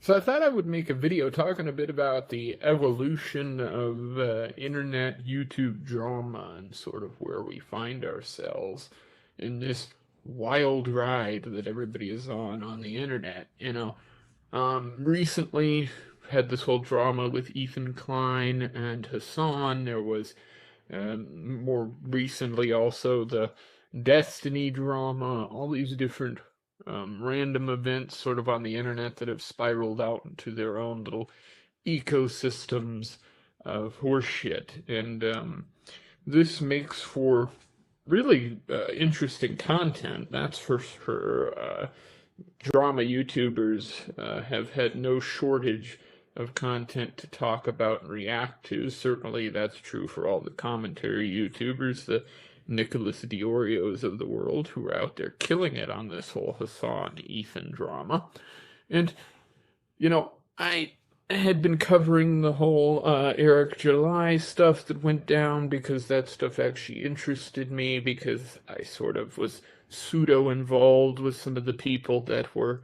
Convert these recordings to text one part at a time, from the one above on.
So I thought I would make a video talking a bit about the evolution of internet YouTube drama and sort of where we find ourselves in this wild ride that everybody is on the internet. Recently had this whole drama with Ethan Klein and Hasan. There was more recently also the Destiny drama, all these different random events sort of on the internet that have spiraled out into their own little ecosystems of horseshit. And this makes for really interesting content. That's for sure. Drama YouTubers have had no shortage of content to talk about and react to. Certainly that's true for all the commentary YouTubers, the Nicholas Diorios of the world, who are out there killing it on this whole Hasan Ethan drama. And, I had been covering the whole Eric July stuff that went down because that stuff actually interested me, because I sort of was pseudo-involved with some of the people that were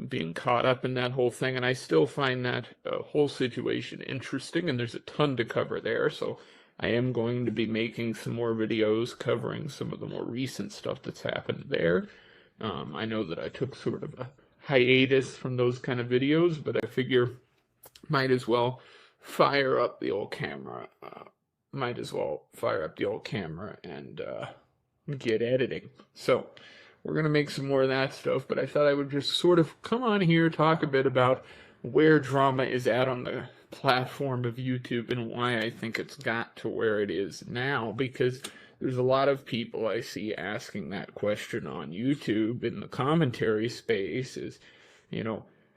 being caught up in that whole thing, and I still find that whole situation interesting, and there's a ton to cover there, so I am going to be making some more videos covering some of the more recent stuff that's happened there. I know that I took sort of a hiatus from those kind of videos, but I figure might as well fire up the old camera. And get editing. So we're going to make some more of that stuff, but I thought I would just sort of come on here, talk a bit about where drama is at on the platform of YouTube and why I think it's got to where it is now, because there's a lot of people I see asking that question on YouTube in the commentary space is,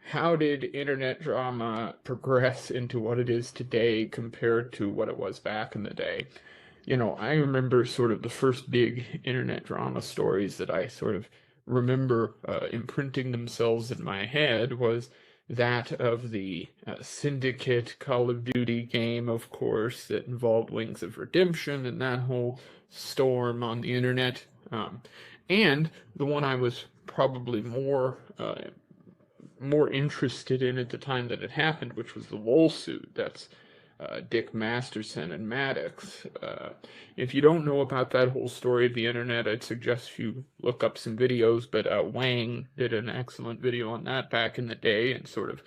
how did internet drama progress into what it is today compared to what it was back in the day? I remember sort of the first big internet drama stories that I sort of remember imprinting themselves in my head was that of the Syndicate Call of Duty game, of course, that involved Wings of Redemption and that whole storm on the internet. And the one I was probably more interested in at the time that it happened, which was the Lol suit. That's Dick Masterson and Maddox. If you don't know about that whole story of the internet, I'd suggest you look up some videos, but Wang did an excellent video on that back in the day and sort of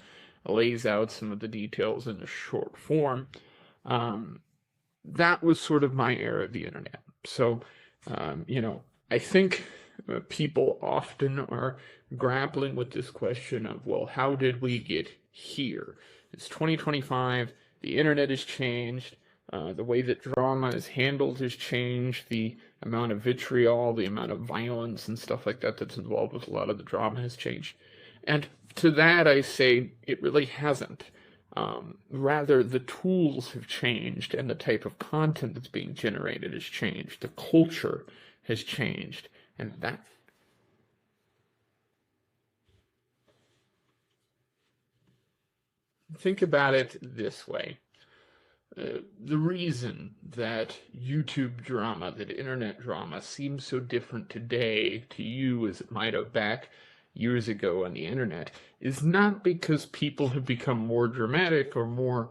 lays out some of the details in a short form. That was sort of my era of the internet. So, I think people often are grappling with this question of, well, how did we get here? It's 2025. The internet has changed. The way that drama is handled has changed. The amount of vitriol, the amount of violence and stuff like that that's involved with a lot of the drama has changed. And to that I say it really hasn't. Rather, the tools have changed and the type of content that's being generated has changed. The culture has changed. And that think about it this way. The reason that YouTube drama, that internet drama, seems so different today to you as it might have back years ago on the internet is not because people have become more dramatic or more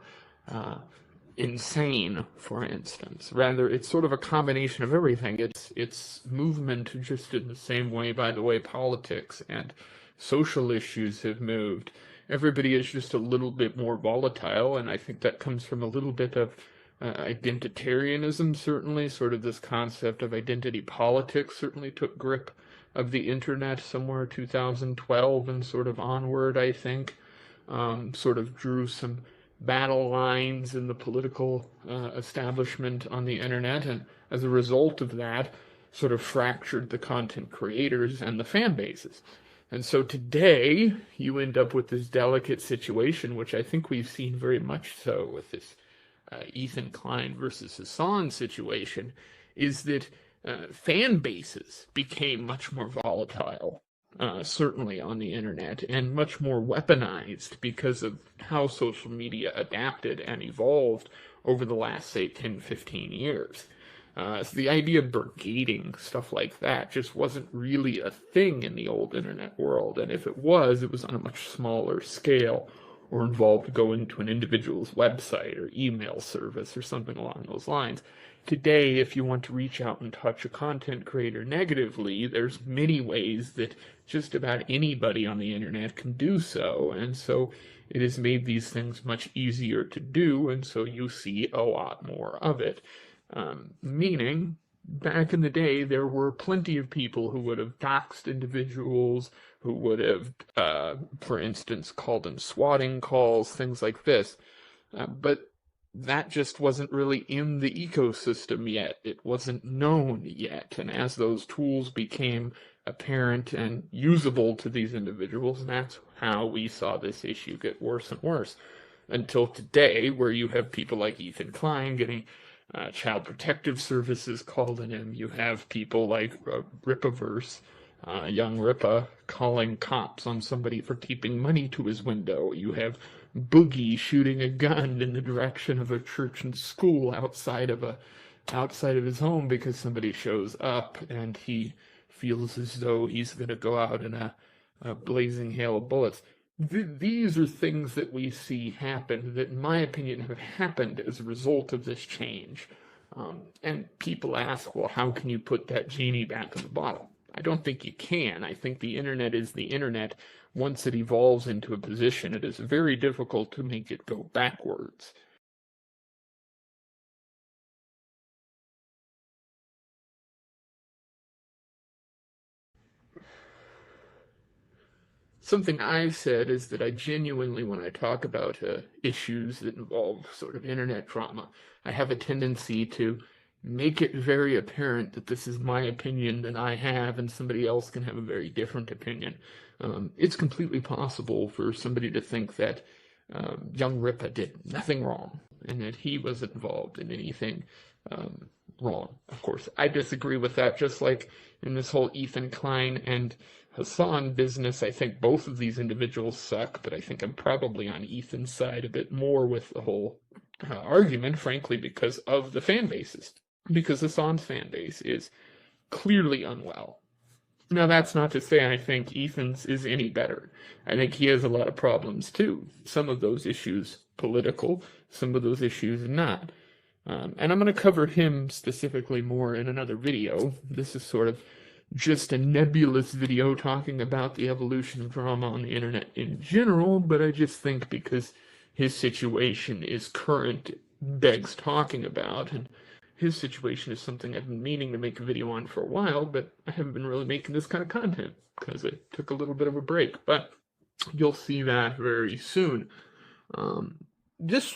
insane, for instance. Rather, it's sort of a combination of everything. It's movement just in the same way, by the way, politics and social issues have moved. Everybody is just a little bit more volatile, and I think that comes from a little bit of identitarianism, certainly. Sort of this concept of identity politics certainly took grip of the internet somewhere 2012 and sort of onward, I think. Sort of drew some battle lines in the political establishment on the internet, and as a result of that, sort of fractured the content creators and the fan bases. And so today, you end up with this delicate situation, which I think we've seen very much so with this Ethan Klein versus Hasan situation, is that fan bases became much more volatile, certainly on the internet, and much more weaponized because of how social media adapted and evolved over the last, say, 10, 15 years. So the idea of brigading, stuff like that, just wasn't really a thing in the old internet world. And if it was on a much smaller scale, or involved going to an individual's website or email service or something along those lines. Today, if you want to reach out and touch a content creator negatively, there's many ways that just about anybody on the internet can do so. And so it has made these things much easier to do, and so you see a lot more of it. Meaning, back in the day, there were plenty of people who would have doxed individuals, who would have, for instance, called in swatting calls, things like this. But that just wasn't really in the ecosystem yet. It wasn't known yet. And as those tools became apparent and usable to these individuals, that's how we saw this issue get worse and worse. Until today, where you have people like Ethan Klein getting Child Protective Services called in him. You have people like Rippaverse, young Rippa, calling cops on somebody for keeping money to his window. You have Boogie shooting a gun in the direction of a church and school outside of his home because somebody shows up and he feels as though he's going to go out in a blazing hail of bullets. These are things that we see happen that, in my opinion, have happened as a result of this change. And people ask, well, how can you put that genie back in the bottle? I don't think you can. I think the internet is the internet. Once it evolves into a position, it is very difficult to make it go backwards. Something I've said is that I genuinely, when I talk about issues that involve sort of internet trauma, I have a tendency to make it very apparent that this is my opinion that I have, and somebody else can have a very different opinion. It's completely possible for somebody to think that young Ripa did nothing wrong, and that he wasn't involved in anything wrong. Of course, I disagree with that, just like in this whole Ethan Klein and Hasan business. I think both of these individuals suck, but I think I'm probably on Ethan's side a bit more with the whole argument, frankly, because of the fan bases. Because Hasan's fan base is clearly unwell. Now, that's not to say I think Ethan's is any better. I think he has a lot of problems too. Some of those issues political, some of those issues not. And I'm going to cover him specifically more in another video. This is sort of just a nebulous video talking about the evolution of drama on the internet in general, but I just think because his situation is current, begs talking about, and his situation is something I've been meaning to make a video on for a while, but I haven't been really making this kind of content because it took a little bit of a break, but you'll see that very soon. This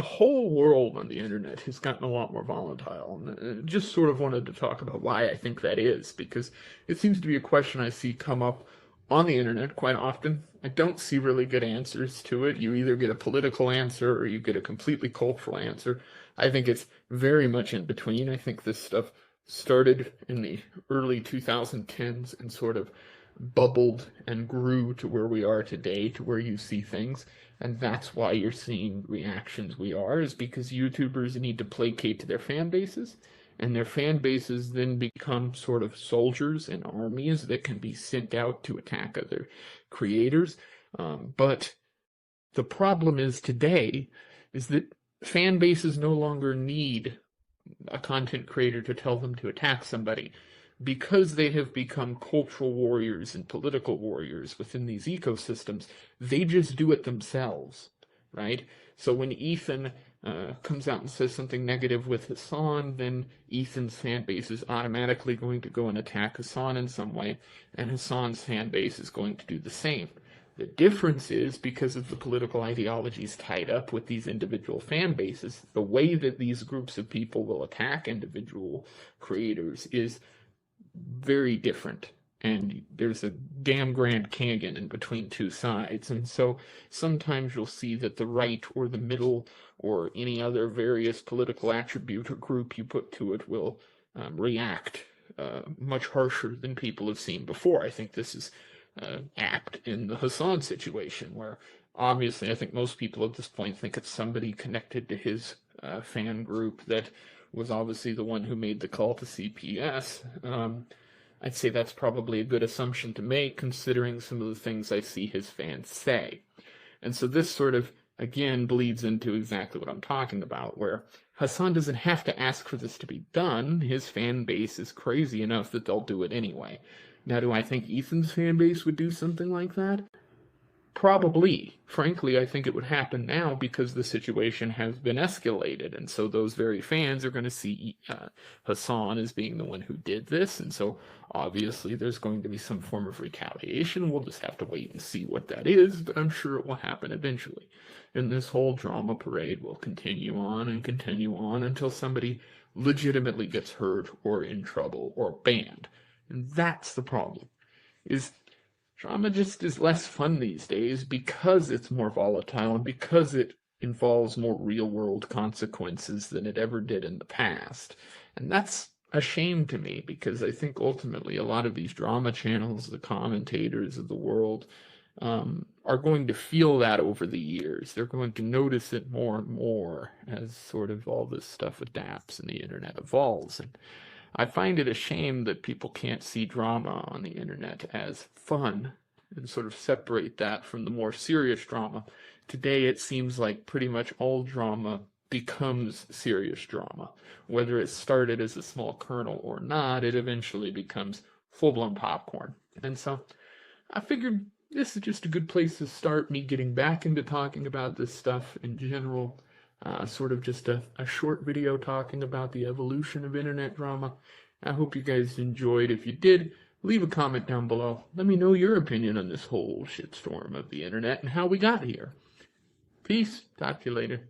whole world on the internet has gotten a lot more volatile, and I just sort of wanted to talk about why I think that is, because it seems to be a question I see come up on the internet quite often. I don't see really good answers to it. You either get a political answer or you get a completely cultural answer. I think it's very much in between. I think this stuff started in the early 2010s and sort of bubbled and grew to where we are today, to where you see things. And that's why you're seeing reactions we are, is because YouTubers need to placate to their fan bases, and their fan bases then become sort of soldiers and armies that can be sent out to attack other creators. But the problem is today is that fan bases no longer need a content creator to tell them to attack somebody, because they have become cultural warriors and political warriors within these ecosystems. They just do it themselves, right? So when Ethan comes out and says something negative with Hasan, then Ethan's fan base is automatically going to go and attack Hasan in some way, and Hasan's fan base is going to do the same. The difference is, because of the political ideologies tied up with these individual fan bases, the way that these groups of people will attack individual creators is very different. And there's a damn Grand Canyon in between two sides. And so sometimes you'll see that the right or the middle or any other various political attribute or group you put to it will react much harsher than people have seen before. I think this is apt in the Hasan situation, where obviously I think most people at this point think it's somebody connected to his fan group that was obviously the one who made the call to CPS. I'd say that's probably a good assumption to make, considering some of the things I see his fans say. And so this sort of, again, bleeds into exactly what I'm talking about, where Hasan doesn't have to ask for this to be done. His fan base is crazy enough that they'll do it anyway. Now, do I think Ethan's fan base would do something like that? Probably. Frankly, I think it would happen now because the situation has been escalated, and so those very fans are going to see Hasan as being the one who did this, and so obviously there's going to be some form of retaliation. We'll just have to wait and see what that is, but I'm sure it will happen eventually. And this whole drama parade will continue on and continue on until somebody legitimately gets hurt or in trouble or banned. And that's the problem, is drama just is less fun these days because it's more volatile and because it involves more real-world consequences than it ever did in the past. And that's a shame to me, because I think ultimately a lot of these drama channels, the commentators of the world, are going to feel that over the years. They're going to notice it more and more as sort of all this stuff adapts and the internet evolves. And I find it a shame that people can't see drama on the internet as fun and sort of separate that from the more serious drama. Today it seems like pretty much all drama becomes serious drama. Whether it started as a small kernel or not, it eventually becomes full-blown popcorn. And so I figured this is just a good place to start me getting back into talking about this stuff in general. Sort of just a short video talking about the evolution of internet drama. I hope you guys enjoyed. If you did, leave a comment down below. Let me know your opinion on this whole shitstorm of the internet and how we got here. Peace. Talk to you later.